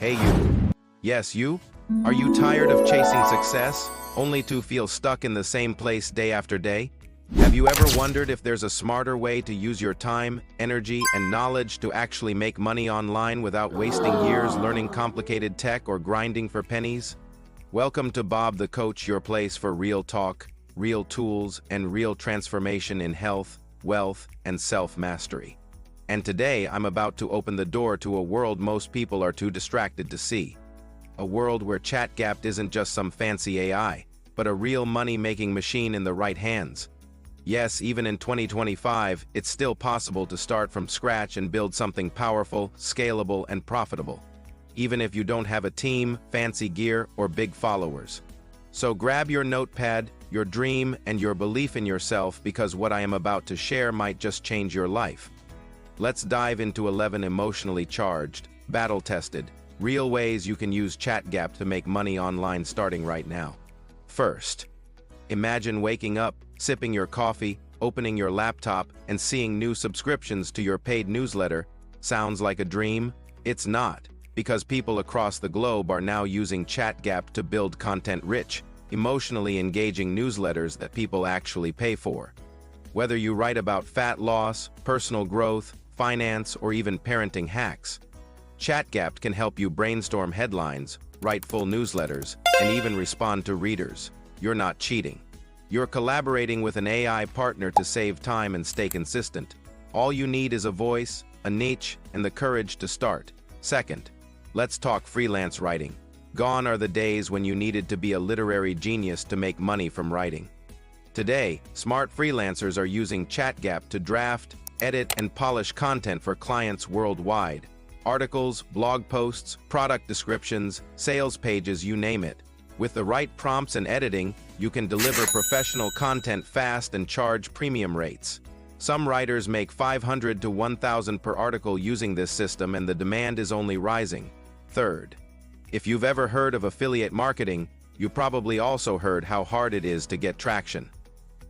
Hey you. Yes, you? Are you tired of chasing success, only to feel stuck in the same place day after day? Have you ever wondered if there's a smarter way to use your time, energy, and knowledge to actually make money online without wasting years learning complicated tech or grinding for pennies? Welcome to Bob the Coach, your place for real talk, real tools, and real transformation in health, wealth, and self-mastery. And today, I'm about to open the door to a world most people are too distracted to see. A world where ChatGPT isn't just some fancy AI, but a real money-making machine in the right hands. Yes, even in 2025, it's still possible to start from scratch and build something powerful, scalable, and profitable, even if you don't have a team, fancy gear, or big followers. So grab your notepad, your dream, and your belief in yourself, because what I am about to share might just change your life. Let's dive into 11 emotionally charged, battle-tested, real ways you can use ChatGPT to make money online starting right now. First, imagine waking up, sipping your coffee, opening your laptop, and seeing new subscriptions to your paid newsletter. Sounds like a dream? It's not, because people across the globe are now using ChatGPT to build content-rich, emotionally engaging newsletters that people actually pay for. Whether you write about fat loss, personal growth, finance, or even parenting hacks, ChatGPT can help you brainstorm headlines, write full newsletters, and even respond to readers. You're not cheating. You're collaborating with an AI partner to save time and stay consistent. All you need is a voice, a niche, and the courage to start. Second, let's talk freelance writing. Gone are the days when you needed to be a literary genius to make money from writing. Today, smart freelancers are using ChatGPT to draft, edit, and polish content for clients worldwide. Articles, blog posts, product descriptions, sales pages, you name it. With the right prompts and editing, you can deliver professional content fast and charge premium rates. Some writers make $500 to $1,000 per article using this system, and the demand is only rising. Third, if you've ever heard of affiliate marketing, you probably also heard how hard it is to get traction.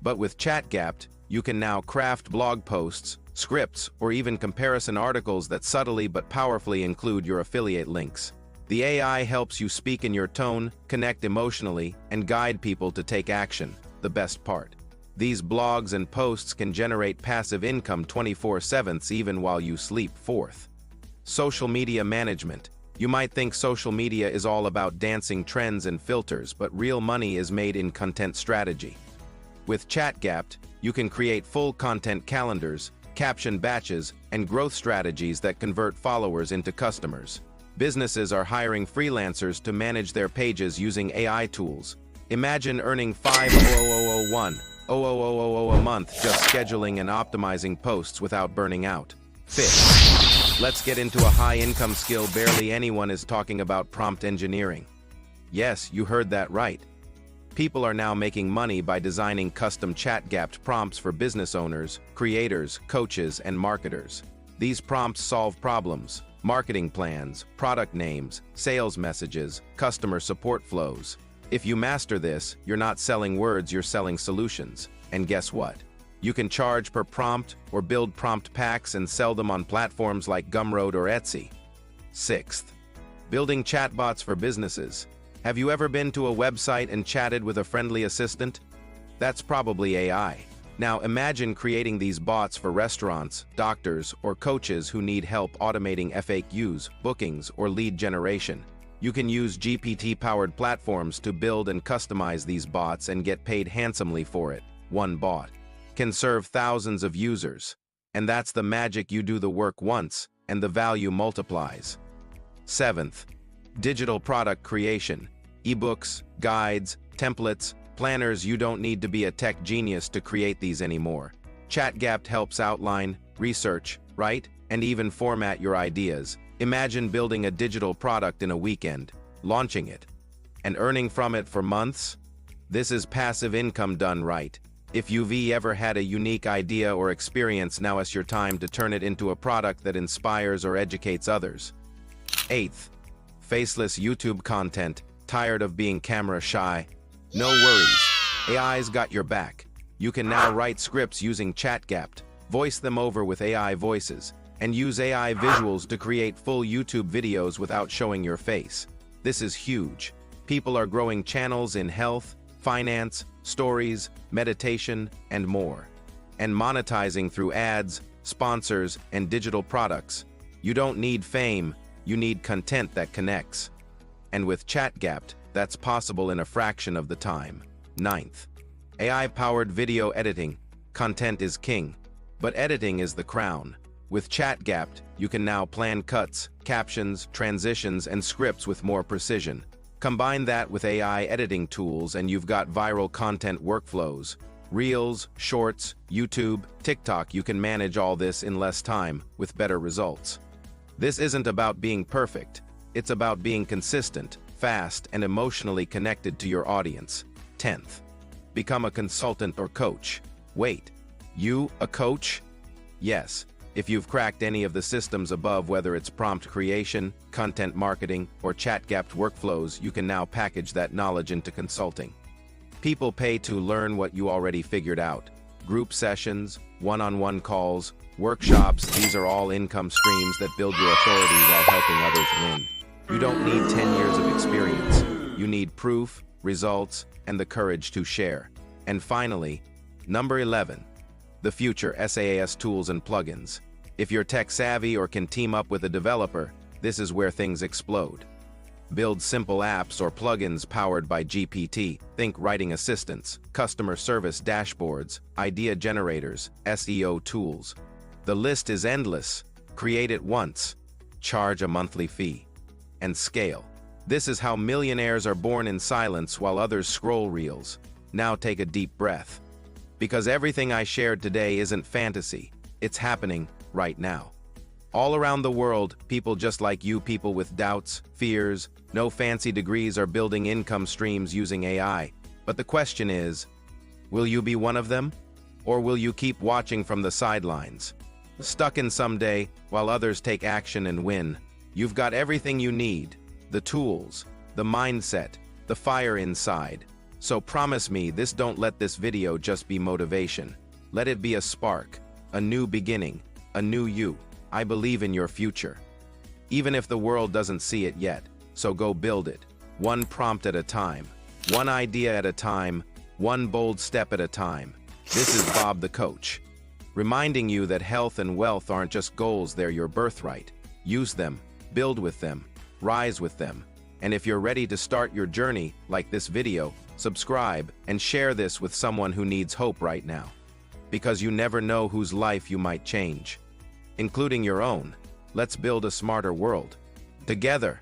But with ChatGPT, you can now craft blog posts, scripts, or even comparison articles that subtly but powerfully include your affiliate links. The AI helps you speak in your tone, connect emotionally, and guide people to take action. The best part: these blogs and posts can generate passive income 24/7 even while you sleep. Fourth, social media management. You might think social media is all about dancing trends and filters, but real money is made in content strategy. With ChatGPT, you can create full content calendars, caption batches, and growth strategies that convert followers into customers. Businesses are hiring freelancers to manage their pages using AI tools. Imagine earning $5,000 a month just scheduling and optimizing posts without burning out. Fifth, let's get into a high-income skill barely anyone is talking about: prompt engineering. Yes, you heard that right. People are now making money by designing custom ChatGPT prompts for business owners, creators, coaches, and marketers. These prompts solve problems: marketing plans, product names, sales messages, customer support flows. If you master this, you're not selling words, you're selling solutions. And guess what? You can charge per prompt or build prompt packs and sell them on platforms like Gumroad or Etsy. Sixth, building chatbots for businesses. Have you ever been to a website and chatted with a friendly assistant? That's probably AI. Now imagine creating these bots for restaurants, doctors, or coaches who need help automating FAQs, bookings, or lead generation. You can use GPT-powered platforms to build and customize these bots and get paid handsomely for it. One bot can serve thousands of users. And that's the magic: you do the work once, and the value multiplies. Seventh, digital product creation. Ebooks, guides, templates, planners. You don't need to be a tech genius to create these anymore. ChatGPT helps outline, research, write, and even format your ideas. Imagine building a digital product in a weekend, launching it, and earning from it for months. This is passive income done right. If you've ever had a unique idea or experience, now is your time to turn it into a product that inspires or educates others. Eighth, faceless YouTube content. Tired of being camera shy? No worries. AI's got your back. You can now write scripts using ChatGPT, voice them over with AI voices, and use AI visuals to create full YouTube videos without showing your face. This is huge. People are growing channels in health, finance, stories, meditation, and more. And monetizing through ads, sponsors, and digital products. You don't need fame, you need content that connects. And with ChatGPT, that's possible in a fraction of the time. Ninth, AI-powered video editing. Content is king, but editing is the crown. With ChatGPT, you can now plan cuts, captions, transitions, and scripts with more precision. Combine that with AI editing tools and you've got viral content workflows. Reels, Shorts, YouTube, TikTok, you can manage all this in less time with better results. This isn't about being perfect. It's about being consistent, fast, and emotionally connected to your audience. 10th, become a consultant or coach. Wait, you a coach? Yes, if you've cracked any of the systems above, whether it's prompt creation, content marketing, or ChatGPT workflows, you can now package that knowledge into consulting. People pay to learn what you already figured out. Group sessions, one-on-one calls, workshops, these are all income streams that build your authority while helping others win. You don't need 10 years of experience. You need proof, results, and the courage to share. And finally, number 11, the future SaaS tools and plugins. If you're tech-savvy or can team up with a developer, this is where things explode. Build simple apps or plugins powered by GPT. Think writing assistants, customer service dashboards, idea generators, SEO tools. The list is endless. Create it once, charge a monthly fee, and scale. This is how millionaires are born in silence while others scroll reels. Now take a deep breath. Because everything I shared today isn't fantasy. It's happening right now. All around the world, people just like you, people with doubts, fears, no fancy degrees, are building income streams using AI. But the question is, will you be one of them? Or will you keep watching from the sidelines? Stuck in someday, while others take action and win. You've got everything you need. The tools, the mindset, the fire inside. So promise me this, don't let this video just be motivation. Let it be a spark, a new beginning, a new you. I believe in your future. Even if the world doesn't see it yet, so go build it. One prompt at a time, one idea at a time, one bold step at a time. This is Bob the Coach, reminding you that health and wealth aren't just goals, they're your birthright. Use them, build with them, rise with them. And if you're ready to start your journey, like this video, subscribe and share this with someone who needs hope right now. Because you never know whose life you might change, including your own. Let's build a smarter world together.